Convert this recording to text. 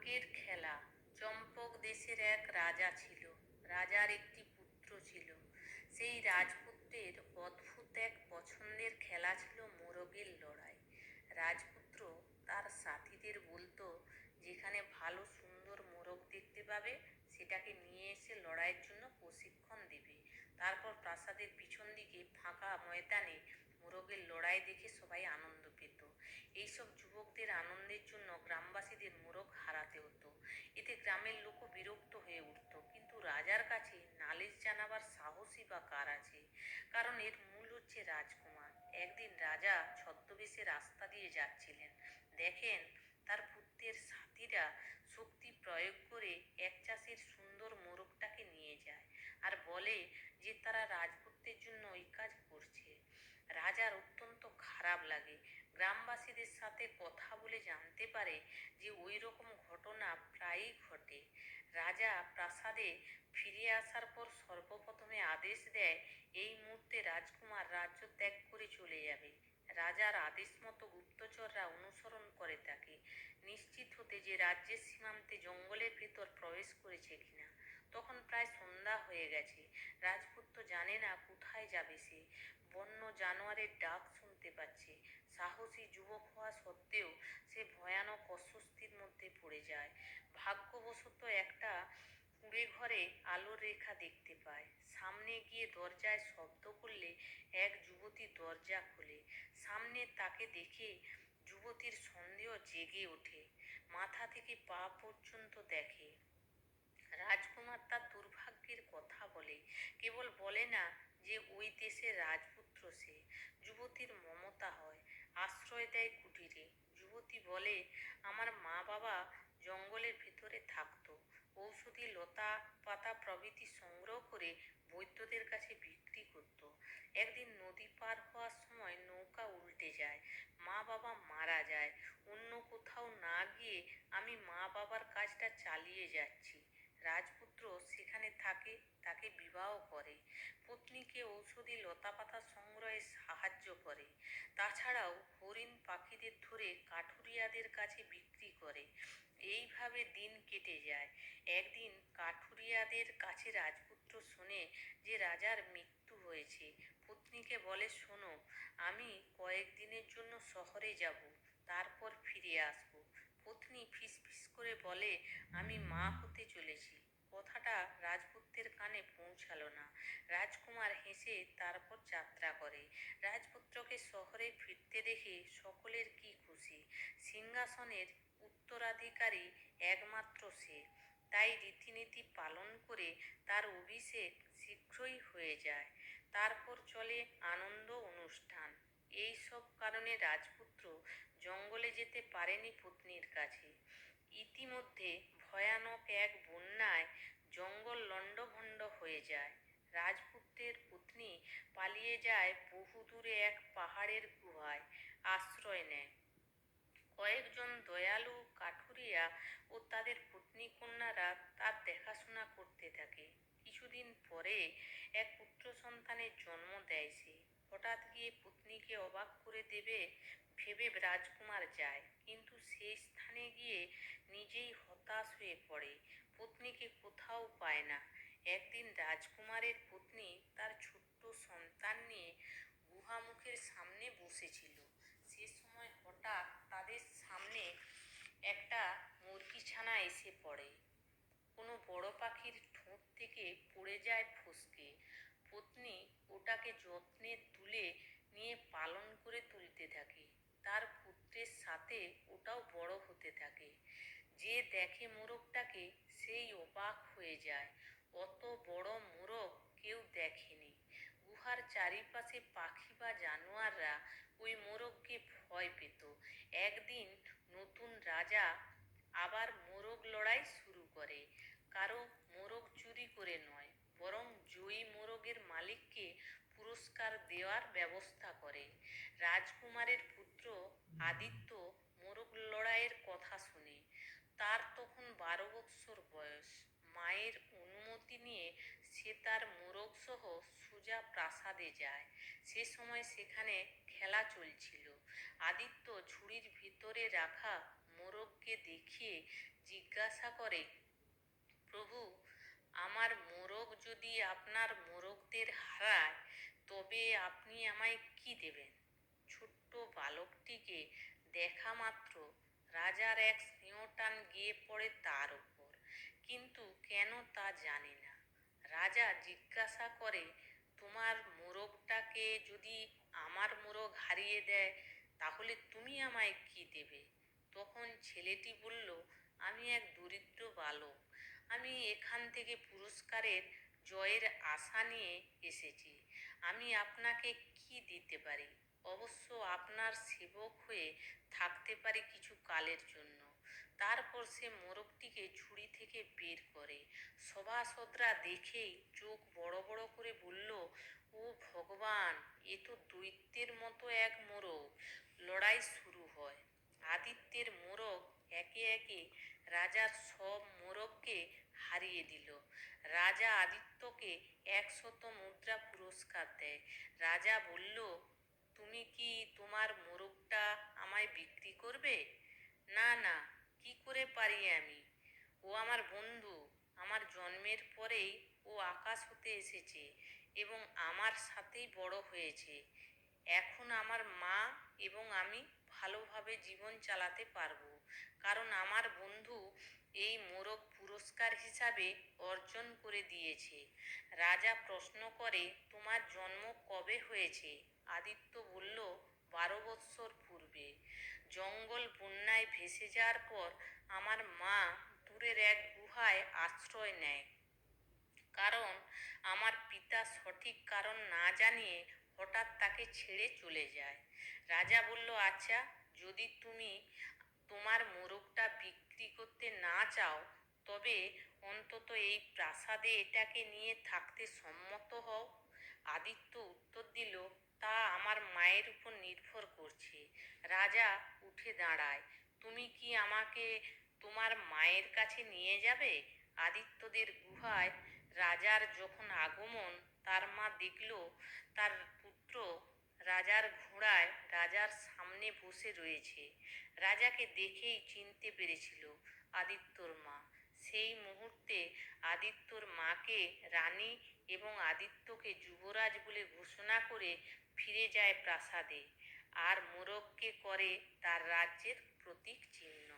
ভাগ্যের খেলা। চম্পক দেশের এক রাজা ছিল। রাজার একটি পুত্র ছিল। সেই রাজপুত্রের অদ্ভুত এক পছন্দের খেলা ছিল মোরগের লড়াই। রাজপুত্র তার সাথীদের বলতো, যেখানে ভালো সুন্দর মোরগ দেখতে পাবে সেটাকে নিয়ে এসে লড়াইয়ের জন্য প্রশিক্ষণ দেবে। তারপর প্রাসাদের পিছন দিকে ফাঁকা ময়দানে মোরগের লড়াই দেখে সবাই আনন্দ পেত। এইসব যুবকদের আনন্দের জন্য গ্রামবাসীদের মোরগ হারাতে হতো। এতে গ্রামের লোকও বিরক্ত হয়ে উঠত, কিন্তু রাজার কাছে নালিশ জানাবার সাহসই বা কার আছে? কারণ এর মূল হচ্ছে রাজকুমার। একদিন রাজা ছদ্মবেশে রাস্তা দিয়ে যাচ্ছিলেন। দেখেন, তার পুত্রের সাথীরা শক্তি প্রয়োগ করে এক চাষির সুন্দর মোরগটাকে নিয়ে যায় আর বলে যে তারা রাজপুত্রের জন্য ওই কাজ করছে। রাজার অত্যন্ত খারাপ লাগে। গ্রামবাসীদের সাথে কথা বলে জানতে পারে যে ওই রকম ঘটনা প্রায়ই ঘটে। রাজা প্রাসাদে ফিরে আসার পর সর্বপ্রথমে আদেশ দেয়, এই মুহূর্তে রাজকুমার রাজ্য ত্যাগ করে চলে যাবে। রাজার আদেশ মতো গুপ্তচররা অনুসরণ করে তাকে, নিশ্চিত হতে যে রাজ্যের সীমান্তে জঙ্গলের ভেতর প্রবেশ করেছে কিনা। তখন প্রায় সন্ধ্যা হয়ে গেছে। রাজপুত্র জানে না কোথায় যাবে সে। বন্য জানোয়ারের ডাক শুনতে পাচ্ছে। সাহসী যুবক হওয়া সত্ত্বেও সে ভয়ানক অস্বস্তির মধ্যে পড়ে যায়। ভাগ্যবশত একটা কুঁড়ে ঘরে আলোর রেখা দেখতে পায়। সামনে গিয়ে দরজায় শব্দ করলে এক যুবতী দরজা খোলে। সামনে তাকে দেখে যুবতীর সন্দেহ জেগে ওঠে। মাথা থেকে পা পর্যন্ত দেখে। রাজকুমার তার দুর্ভাগ্যের কথা বলে, কেবল বলে না যে ওই দেশের রাজপুত্র সে। যুবতীর মমতা হয়, আশ্রয় দেয় কুটিরে। যুবতী বলে, আমার মা বাবা জঙ্গলের ভিতরে থাকতো, ঔষধি লতা পাতা প্রভৃতি সংগ্রহ করে বৈদ্যদের কাছে বিক্রি করত। একদিন নদী পার হওয়ার সময় নৌকা উল্টে যায়, মা বাবা মারা যায়। অন্য কোথাও না গিয়ে আমি মা বাবার কাজটা চালিয়ে যাচ্ছি। রাজপুত্র সেখানে থাকে, তাকে বিবাহ করে, পত্নীকে ঔষধি লতাপাতা সংগ্রহে সাহায্য করে। তাছাড়াও হরিণ পাখিদের ধরে কাঠুরিয়াদের কাছে বিক্রি করে। এইভাবে দিন কেটে যায়। একদিন কাঠুরিয়াদের কাছে রাজপুত্র শোনে যে রাজার মৃত্যু হয়েছে। পত্নীকে বলে, শোনো, আমি কয়েকদিনের জন্য শহরে যাব, তারপর ফিরে আসব। পত্নী ফিসফিস করে বলে, আমি মা হতে চলেছি। কথাটা রাজপুত্রের কানে পৌঁছালো না। রাজকুমার হেসে তারপর যাত্রা করে। রাজপুত্রকে শহরে ফিরতে দেখে সকলের কি খুশি। সিংহাসনের উত্তরাধিকারী একমাত্র সে, তাই রীতিনীতি পালন করে তার অভিষেক শীঘ্রই হয়ে যায়। তারপর চলে আনন্দ অনুষ্ঠান। এই সব কারণে রাজপুত্র জঙ্গলে যেতে পারেনি পত্নীর কাছে। ইতিমধ্যে ভয়ানক এক বন্যায় জঙ্গল লণ্ডভণ্ড হয়ে যায়। রাজপুত্রের পত্নী পালিয়ে যায় বহুদূরে এক পাহাড়ের গুহায় আশ্রয় নেয়। কয়েকজন দয়ালু কাঠুরিয়া ও তাদের পত্নী কন্যারা তার দেখাশোনা করতে থাকে। কিছুদিন পরে এক পুত্র সন্তানের জন্ম দেয় সে। হঠাৎ গিয়ে পত্নীকে অবাক করে দেবে ভেবে রাজকুমার যায়, কিন্তু সেই স্থানে গিয়ে নিজেই হতাশ হয়ে পড়ে। পত্নীকে কোথাও পায় না। একদিন রাজকুমারের পত্নী তার ছোট্ট সন্তান নিয়ে গুহামুখের সামনে বসেছিল। সে সময় হঠাৎ তাদের সামনে একটা মুরগিছানা এসে পড়ে। কোনো বড় পাখির ঠোঁট থেকে পড়ে যায় ফসকে। পত্নী ওটাকে যত্নে তুলে নিয়ে পালন করে তুলতে থাকে। তার পুত্রের সাথে ওটাও বড় হতে থাকে। যে দেখে মোরগটাকে সেই অবাক হয়ে যায়। অত বড় মোরগ কেউ দেখেনি। গুহার চারিপাশে পাখি বা জানোয়াররা ওই মোরগকে ভয় পেত। একদিন নতুন রাজা আবার মোরগ লড়াই শুরু করে। কারো মোরগ চুরি করে নয়, বরং জয়ী মোরগের মালিককে পুরস্কার দেওয়ার ব্যবস্থা করে। রাজকুমারের পুত্র আদিত্য মোরগ লড়াইয়ের কথা শুনে। তার তখন 12 বৎসর বয়স। মায়ের অনুমতি নিয়ে সে তার মোরগ সহ সোজা প্রাসাদে যায়। সে সময় সেখানে খেলা চলছিল। আদিত্য ঝুড়ির ভিতরে রাখা মোরগকে দেখিয়ে জিজ্ঞাসা করে, প্রভু, আমার মোরগ যদি আপনার মোরগদের হারায় তবে আপনি আমায় কি দেবেন? ছোট্ট বালকটিকে দেখা মাত্র রাজার এক স্নেহটান গিয়ে পড়ে তার উপর, কিন্তু কেন তা জানে না। রাজা জিজ্ঞাসা করে, তোমার মোরগটাকে যদি আমার মোরগ হারিয়ে দেয় তাহলে তুমি আমায় কি দেবে? তখন ছেলেটি বলল, আমি এক দরিদ্র বালক, আমি এখান থেকে পুরস্কারের জয়ের আশা নিয়ে এসেছি। আমি আপনাকে কি দিতে পারি? অবশ্য আপনার সেবক হয়ে থাকতে পারি কিছু কালের জন্য। তারপর সে মোরগটিকে ঝুড়ি থেকে বের করে। সভাসদরা দেখেই চোখ বড় বড় করে বলল, ও ভগবান, এ তো দৈত্যের মতো এক মোরগ। লড়াই শুরু হয়। আদিত্যের মোরগ একে একে রাজার সব মোরগকে হারিয়ে দিল। রাজা আদিত্যকে 100 মুদ্রা পুরস্কার দেয়। রাজা বলল, তুমি কি তোমার মোরগটা আমায় বিক্রি করবে? না না, কি করে পারি আমি? ও আমার বন্ধু। আমার জন্মের পরেই ও আকাশ হতে এসেছে এবং আমার সাথেই বড় হয়েছে। এখন আমার মা এবং আমি ভালোভাবে জীবন চালাতে পারবো, কারণ আমার বন্ধু এই মোরগ পুরস্কার হিসাবে অর্জন করে দিয়েছে। রাজা প্রশ্ন করে, তোমার জন্ম কবে হয়েছে? আদিত্য বলল, 12 বৎসর পূর্বে। জঙ্গল বন্যায় ভেসে যাওয়ার পর আমার মা দূরের এক গুহায় আশ্রয় নেয়, কারণ আমার পিতা সঠিক কারণ না জানিয়ে হঠাৎ তাকে ছেড়ে চলে যায়। রাজা বলল, আচ্ছা, যদি তুমি তোমার মোরগটা বিক্রি করতে না চাও তবে অন্তত এই প্রাসাদে এটাকে নিয়ে থাকতে সম্মত হও। আদিত্য উত্তর দিল, তা আমার মায়ের উপর নির্ভর করছে। রাজা উঠে দাঁড়ায়, তুমি কি আমাকে তোমার মায়ের কাছে নিয়ে যাবে? আদিত্যদের গুহায় রাজার যখন আগমন, তার মা দেখল তার পুত্র রাজার ঘোড়ায় রাজার সামনে বসে রয়েছে। রাজাকে দেখেই চিনতে পেরেছিল আদিত্যর মা। সেই মুহূর্তে আদিত্যর মাকে রানী এবং আদিত্যকে যুবরাজ বলে ঘোষণা করে ফিরে যায় প্রাসাদে, আর মোরগকে করে তার রাজ্যের প্রতীক চিহ্ন।